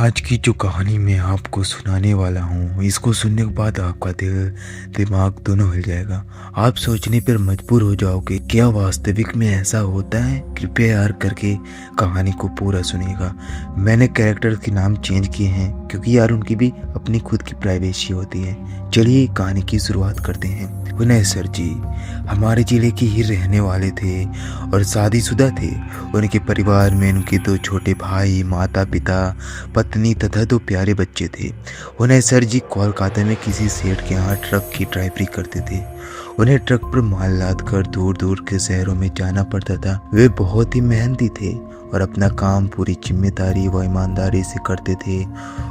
आज की जो कहानी मैं आपको सुनाने वाला हूँ, इसको सुनने के बाद आपका दिल दिमाग दोनों हिल जाएगा। आप सोचने पर मजबूर हो जाओगे, क्या वास्तविक में ऐसा होता है? कृपया यार करके कहानी को पूरा सुनिएगा। मैंने कैरेक्टर के नाम चेंज किए हैं क्योंकि यार उनकी भी अपनी खुद की प्राइवेसी होती है। चलिए कहानी की शुरुआत करते हैं। विनय सर जी हमारे जिले के ही रहने वाले थे और शादीशुदा थे। उनके परिवार में उनके 2 छोटे भाई, माता पिता, पत्नी तथा 2 प्यारे बच्चे थे। उन्हें सर जी कोलकाता में किसी सेठ के यहाँ ट्रक की ड्राइवरी करते थे। उन्हें ट्रक पर माल लाद कर दूर दूर के शहरों में जाना पड़ता था। वे बहुत ही मेहनती थे और अपना काम पूरी जिम्मेदारी व ईमानदारी से करते थे।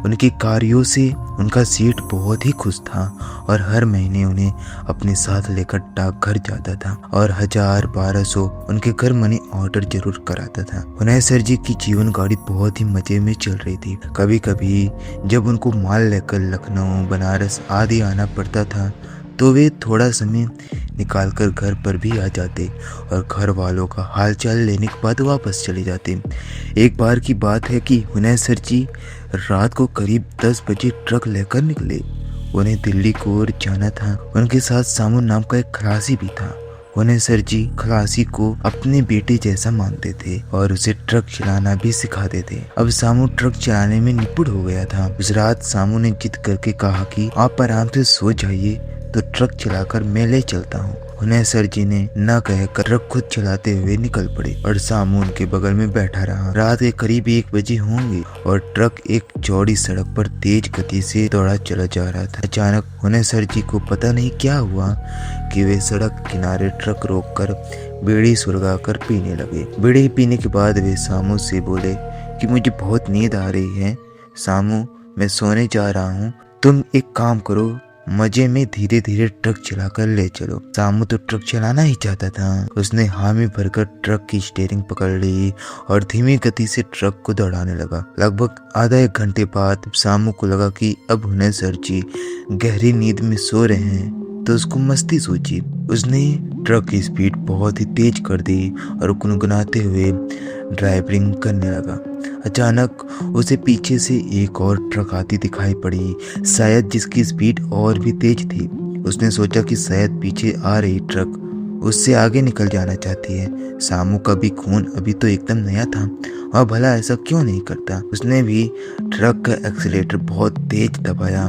उनके कार्यों से उनका सेठ बहुत ही खुश था और हर महीने उन्हें अपने साथ लेकर डाकघर जाता था और 1000-1200 उनके घर मनी ऑर्डर जरूर कराता था। उन्हें सर जी की जीवन गाड़ी बहुत ही मजे में चल रही थी। कभी कभी जब उनको माल लेकर लखनऊ, बनारस आदि आना पड़ता था तो वे थोड़ा समय निकालकर घर पर भी आ जाते और घर वालों का हालचाल लेने के बाद वापस चले जाते। एक बार की बात है कि हुनैर सर जी रात को करीब 10 बजे ट्रक लेकर निकले। उन्हें दिल्ली को ओर जाना था। उनके साथ सामू नाम का एक खलासी भी था। हुनैर सर जी खलासी को अपने बेटे जैसा मानते थे और उसे ट्रक चलाना भी सिखाते थे। अब सामू ट्रक चलाने में निपुण हो गया था। उस रात सामू ने जिद करके कहा कि आप आराम से सो जाइए तो ट्रक चलाकर मैं ले चलता हूँ। हुनैर सर जी ने न कहकर ट्रक खुद चलाते हुए निकल पड़े और सामू उनके बगल में बैठा रहा। रात के करीब 1 बजे होंगे और ट्रक एक चौड़ी सड़क पर तेज गति से दौड़ा चला जा रहा था। अचानक हुनैर सर जी को पता नहीं क्या हुआ कि वे सड़क किनारे ट्रक रोककर बीड़ी सुलगाकर पीने लगे। बीड़ी पीने के बाद वे सामू से बोले कि मुझे बहुत नींद आ रही है सामू, मैं सोने जा रहा हूँ, तुम एक काम करो, मजे में धीरे धीरे ट्रक चलाकर ले चलो। सामू तो ट्रक चलाना ही चाहता था। उसने हामी भरकर ट्रक की स्टीयरिंग पकड़ ली और धीमी गति से ट्रक को दौड़ाने लगा। लगभग आधा 1 घंटे बाद सामू को लगा कि अब हुनैर सर जी गहरी नींद में सो रहे हैं तो उसको मस्ती सूझी। उसने ट्रक की स्पीड बहुत ही तेज कर दी और गुनगुनाते हुए ड्राइविंग करने लगा। अचानक उसे पीछे से एक और ट्रक आती दिखाई पड़ी, शायद जिसकी स्पीड और भी तेज थी। उसने सोचा कि शायद पीछे आ रही ट्रक उससे आगे निकल जाना चाहती है। सामू का भी खून अभी तो एकदम नया था और भला ऐसा क्यों नहीं करता। उसने भी ट्रक का एक्सीलेटर बहुत तेज दबाया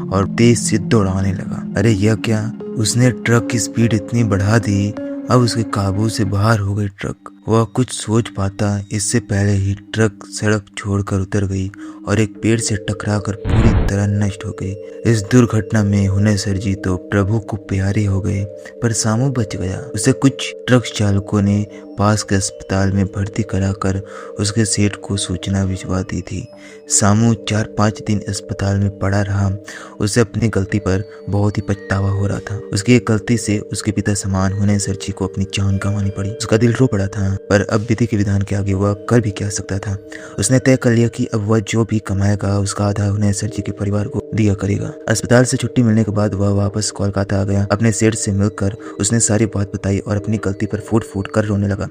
और तेज से दौड़ाने लगा। अरे यह क्या, उसने ट्रक की स्पीड इतनी बढ़ा दी, अब उसके काबू से बाहर हो गई ट्रक। वह कुछ सोच पाता इससे पहले ही ट्रक सड़क छोड़कर उतर गई और एक पेड़ से टकराकर पूरी तरह नष्ट हो गई। इस दुर्घटना में हुनैर सर जी तो प्रभु को प्यारे हो गए, पर सामू बच गया। उसे कुछ ट्रक चालकों ने पास के अस्पताल में भर्ती कराकर उसके सेठ को सूचना भिजवा दी थी। सामू 4-5 दिन अस्पताल में पड़ा रहा। उसे अपनी गलती पर बहुत ही पछतावा हो रहा था। उसकी एक गलती से उसके पिता समान हुनैर सर जी को अपनी जान गंवानी पड़ी। उसका दिल रो पड़ा था, पर अब विधि के विधान के आगे वह कर भी क्या सकता था। उसने तय कर लिया कि अब वह जो भी कमाएगा उसका आधा हुनैर सर जी के परिवार को दिया करेगा। अस्पताल से छुट्टी मिलने के बाद वह वापस कोलकाता आ गया। अपने सेठ से मिलकर उसने सारी बात बताई और अपनी गलती पर फूट फूट कर रोने लगा।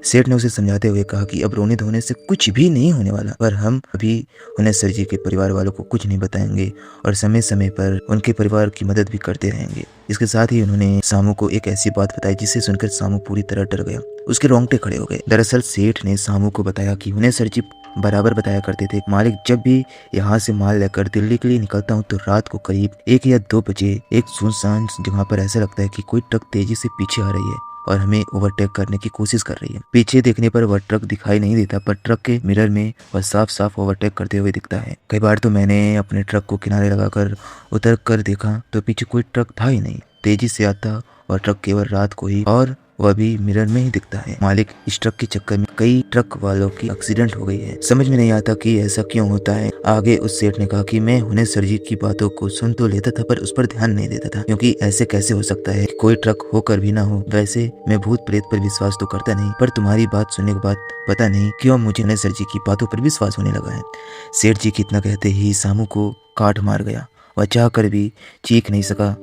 सेठ ने उसे समझाते हुए कहा कि अब रोने धोने से कुछ भी नहीं होने वाला, पर हम अभी हुनैर सर जी के परिवार वालों को कुछ नहीं बताएंगे और समय समय पर उनके परिवार की मदद भी करते रहेंगे। इसके साथ ही उन्होंने सामू को एक ऐसी बात बताई जिसे सुनकर सामू पूरी तरह डर गया। उसके रोंगटे खड़े हो गए। दरअसल सेठ ने सामू को बताया कि हुनैर सर जी बराबर बताया करते थे, मालिक जब भी यहाँ से माल लेकर दिल्ली के लिए निकलता हूँ तो रात को करीब 1 या 2 बजे एक सुनसान जगह पर ऐसा लगता है कि कोई ट्रक तेजी से पीछे आ रही है और हमें ओवरटेक करने की कोशिश कर रही है। पीछे देखने पर वह ट्रक दिखाई नहीं देता, पर ट्रक के मिरर में वह साफ साफ ओवरटेक करते हुए दिखता है। कई बार तो मैंने अपने ट्रक को किनारे लगाकर उतर कर देखा तो पीछे कोई ट्रक था ही नहीं। तेजी से आता और ट्रक केवल रात को ही और वह भी मिरर में ही दिखता है। मालिक इस ट्रक के चक्कर में कई ट्रक वालों की एक्सीडेंट हो गई है। समझ में नहीं आता कि ऐसा क्यों होता है। आगे उस सेठ ने कहा कि मैं हुनैर सर जी की बातों को सुन तो लेता था पर उस पर ध्यान नहीं देता था, क्योंकि ऐसे कैसे हो सकता है कि कोई ट्रक होकर भी ना हो। वैसे मैं भूत प्रेत पर विश्वास तो करता नहीं, पर तुम्हारी बात सुनने के बाद पता नहीं क्यों मुझे हुनैर सर जी की बातों पर विश्वास होने लगा है। सेठ जी की इतना कहते ही सामू को काट मार गया। वह चाह कर भी चीख नहीं सका।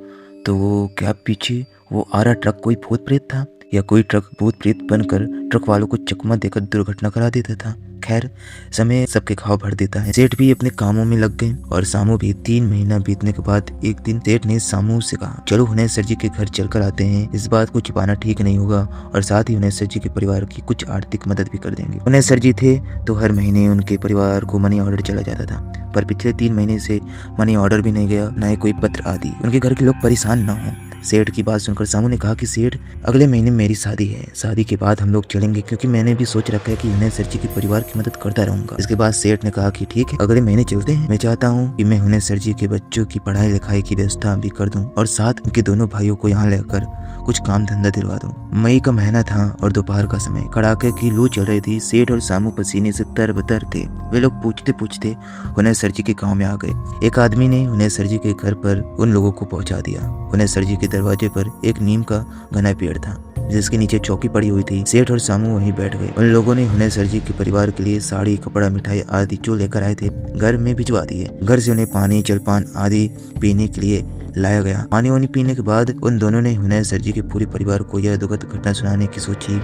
तो वो क्या पीछे वो आ रहा ट्रक कोई भूत प्रेत था या कोई ट्रक भूत प्रेत बनकर ट्रक वालों को चकमा देकर दुर्घटना करा देता था? खैर समय सबके घाव भर देता है। सेठ भी अपने कामों में लग गए और सामू भी। 3 महीना बीतने के बाद एक दिन सेठ ने सामू से कहा, चलो हुनैर सर जी के घर चलकर आते हैं। इस बात को छिपाना ठीक नहीं होगा और साथ ही हुनैर सर जी के परिवार की कुछ आर्थिक मदद भी कर देंगे। हुनैर सर जी थे तो हर महीने उनके परिवार को मनी ऑर्डर चला जाता था, पर पिछले 3 महीने से मनी ऑर्डर भी नहीं गया, न ही कोई पत्र आदि। उनके घर के लोग परेशान न हो। सेठ की बात सुनकर सामू ने कहा कि सेठ, अगले महीने मेरी शादी है। शादी के बाद हम लोग चलेंगे, क्योंकि मैंने भी सोच रखा है कि हुनैर सर जी के परिवार की मदद करता रहूंगा। इसके बाद सेठ ने कहा कि ठीक है, अगले महीने चलते हैं। मैं चाहता हूँ कि मैं हुनैर सर जी के बच्चों की पढ़ाई लिखाई की व्यवस्था भी कर दूं और साथ उनके दोनों भाइयों को यहाँ लेकर कुछ काम धंधा दिलवा दूं। मई का महीना था और दोपहर का समय, कड़ाके की लू चल रही थी। सेठ और सामू पसीने से तरबतर थे। वे लोग पूछते पूछते हुनैर सर जी के गांव में आ गए। एक आदमी ने हुनैर सर जी के घर पर उन लोगों को पहुंचा दिया। हुनैर सर जी के दरवाजे पर एक नीम का घना पेड़ था, जिसके नीचे चौकी पड़ी हुई थी। सेठ और सामू वहीं बैठ गए। उन लोगों ने हुनैर सर जी के परिवार के लिए साड़ी, कपड़ा, मिठाई आदि जो लेकर आए थे घर में भिजवा दिए। घर से उन्हें पानी, जलपान आदि पीने के लिए लाया गया। पानी वानी पीने के बाद उन दोनों ने हुनैर सर जी के पूरे परिवार को यह दुखद घटना सुनाने की सोची।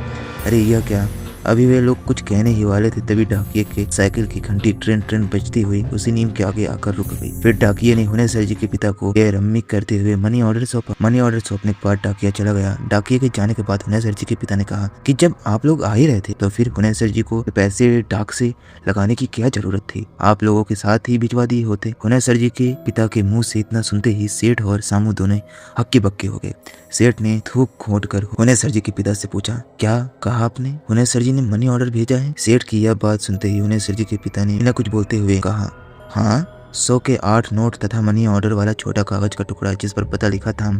अरे यह क्या! अभी वे लोग कुछ कहने ही वाले थे, तभी डाकिये के साइकिल की घंटी ट्रेन ट्रेन बजती हुई उसी नीम के आगे आकर रुक गई। फिर डाकिये ने हुनैर सर जी के पिता को रम्मी करते हुए मनी ऑर्डर सौंपा। मनी ऑर्डर सौंपने के बाद डाकिया चला गया। डाकिये के जाने के बाद हुनैर सर जी के पिता ने कहा कि जब आप लोग आ ही रहे थे तो फिर हुनैर सर जी को पैसे डाक से लगाने की क्या जरूरत थी? आप लोगों के साथ ही भिजवा दिए होते। हुनैर सर जी के पिता के मुंह से इतना सुनते ही सेठ और सामू दोनों हक्के बक्के हो गए। सेठ ने थूक घोंट कर हुनैर सर जी के पिता से पूछा, क्या कहा आपने? हुनैर सर जी ने मनी ऑर्डर भेजा है? सेठ की यह बात सुनते ही हुनैर सर जी के पिता ने बिना कुछ बोलते हुए कहा, हाँ, 100 के 8 नोट तथा मनी ऑर्डर वाला छोटा कागज का टुकड़ा जिस पर पता लिखा था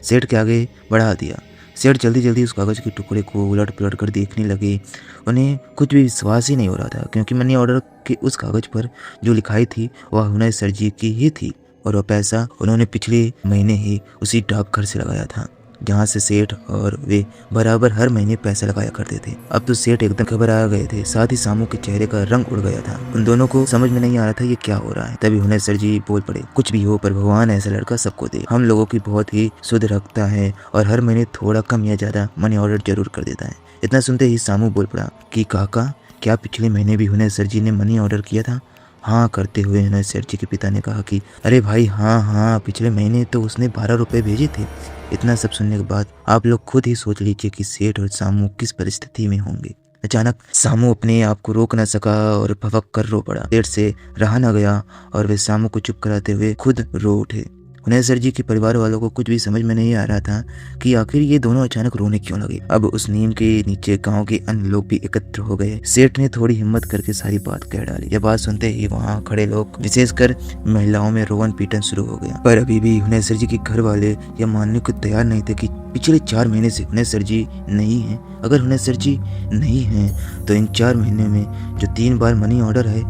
सेठ के आगे बढ़ा दिया। सेठ जल्दी जल्दी उस कागज के टुकड़े को उलट पुलट कर देखने लगे। उन्हें कुछ भी विश्वास ही नहीं हो रहा था, क्योंकि मनी ऑर्डर के उस कागज पर जो लिखाई थी वह हुनैर सर जी की ही थी और वह पैसा उन्होंने पिछले महीने ही उसी डाकघर से लगाया था, जहाँ से सेठ और वे बराबर हर महीने पैसा लगाया करते थे। अब तो सेठ एकदम घबरा गए थे, साथ ही सामू के चेहरे का रंग उड़ गया था। उन दोनों को समझ में नहीं आ रहा था ये क्या हो रहा है। तभी हुनैर सर जी बोल पड़े, कुछ भी हो पर भगवान ऐसा लड़का सबको दे। हम लोगों की बहुत ही शुद्ध रखता है और हर महीने थोड़ा कम या ज्यादा मनी ऑर्डर जरूर कर देता है। इतना सुनते ही सामू बोल पड़ा कि काका, क्या पिछले महीने भी हुनैर सर जी ने मनी ऑर्डर किया था? हाँ करते हुए हुनैर सर जी के पिता ने कहा कि अरे भाई हाँ, पिछले महीने तो उसने 12 रुपए भेजे थे। इतना सब सुनने के बाद आप लोग खुद ही सोच लीजिए कि सेठ और सामू किस परिस्थिति में होंगे। अचानक सामू अपने आप को रोक न सका और भवक कर रो पड़ा। सेठ से रहा न गया और वे सामू को चुप कराते हुए खुद रो उठे। हुनैर सर जी के परिवार वालों को कुछ भी समझ में नहीं आ रहा था कि आखिर ये दोनों अचानक रोने क्यों लगे। अब उस नीम के नीचे गांव के अन्य लोग भी एकत्र हो गए। सेठ ने थोड़ी हिम्मत करके सारी बात कह डाली। यह बात सुनते ही वहां खड़े लोग, विशेषकर महिलाओं में रोवन पीटन शुरू हो गया। पर अभी भी हुनैर सर जी के घर वाले यह मानने को तैयार नहीं थे कि पिछले 4 महीने से हुनैर सर जी नहीं है। अगर हुनैर सर जी नहीं है तो इन 4 महीने में जो 3 बार मनी ऑर्डर है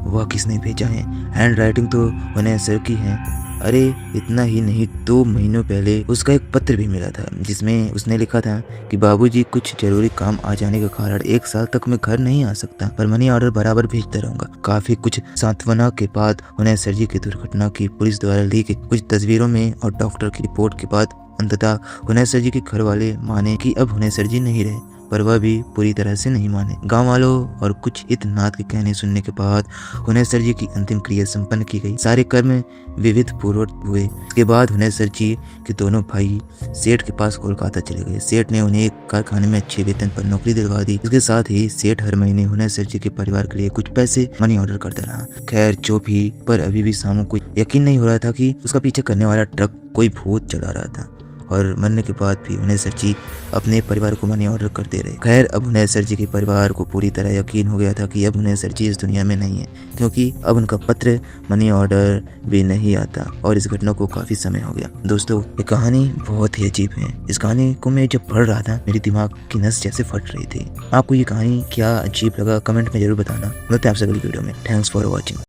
वह किसने भेजा है? हैंड राइटिंग तो हुनैर सर की है। अरे इतना ही नहीं, 2 महीनों पहले उसका एक पत्र भी मिला था जिसमें उसने लिखा था कि बाबूजी, कुछ जरूरी काम आ जाने के कारण 1 साल तक मैं घर नहीं आ सकता, पर मनी ऑर्डर बराबर भेजता रहूंगा। काफी कुछ सांत्वना के बाद हुनैर सर जी की दुर्घटना की पुलिस द्वारा ली गई कुछ तस्वीरों में और डॉक्टर की रिपोर्ट के बाद अंततः हुनैर सर जी के घर वाले माने कि अब हुनैर सर जी नहीं रहे, पर वह भी पूरी तरह से नहीं माने। गांव वालों और कुछ हितनाथ के कहने सुनने के बाद हुनैर सर जी की अंतिम क्रिया संपन्न की गई। सारे कर्म विविध पूर्वक हुए। इसके बाद हुनैर सर जी के दोनों भाई सेठ के पास कोलकाता चले गए। सेठ ने उन्हें एक कारखाने में अच्छे वेतन पर नौकरी दिलवा दी। इसके साथ ही सेठ हर महीने हुनैर सर जी के परिवार के लिए कुछ पैसे मनी ऑर्डर करता रहा। खैर जो भी, पर अभी भी सामू को यकीन नहीं हो रहा था कि उसका पीछे करने वाला ट्रक कोई भूत चला रहा था और मरने के बाद भी हुनैर सर जी अपने परिवार को मनी ऑर्डर करते रहे। खैर अब हुनैर सर जी के परिवार को पूरी तरह यकीन हो गया था कि अब हुनैर सर जी इस दुनिया में नहीं है, क्योंकि अब उनका पत्र, मनी ऑर्डर भी नहीं आता और इस घटना को काफी समय हो गया। दोस्तों, ये कहानी बहुत ही अजीब है। इस कहानी को मैं जब पढ़ रहा था मेरे दिमाग की नस जैसे फट रही थी। आपको ये कहानी क्या अजीब लगा कमेंट में जरूर बताना। मिलते हैं आपसे अगली वीडियो में। Thanks for watching.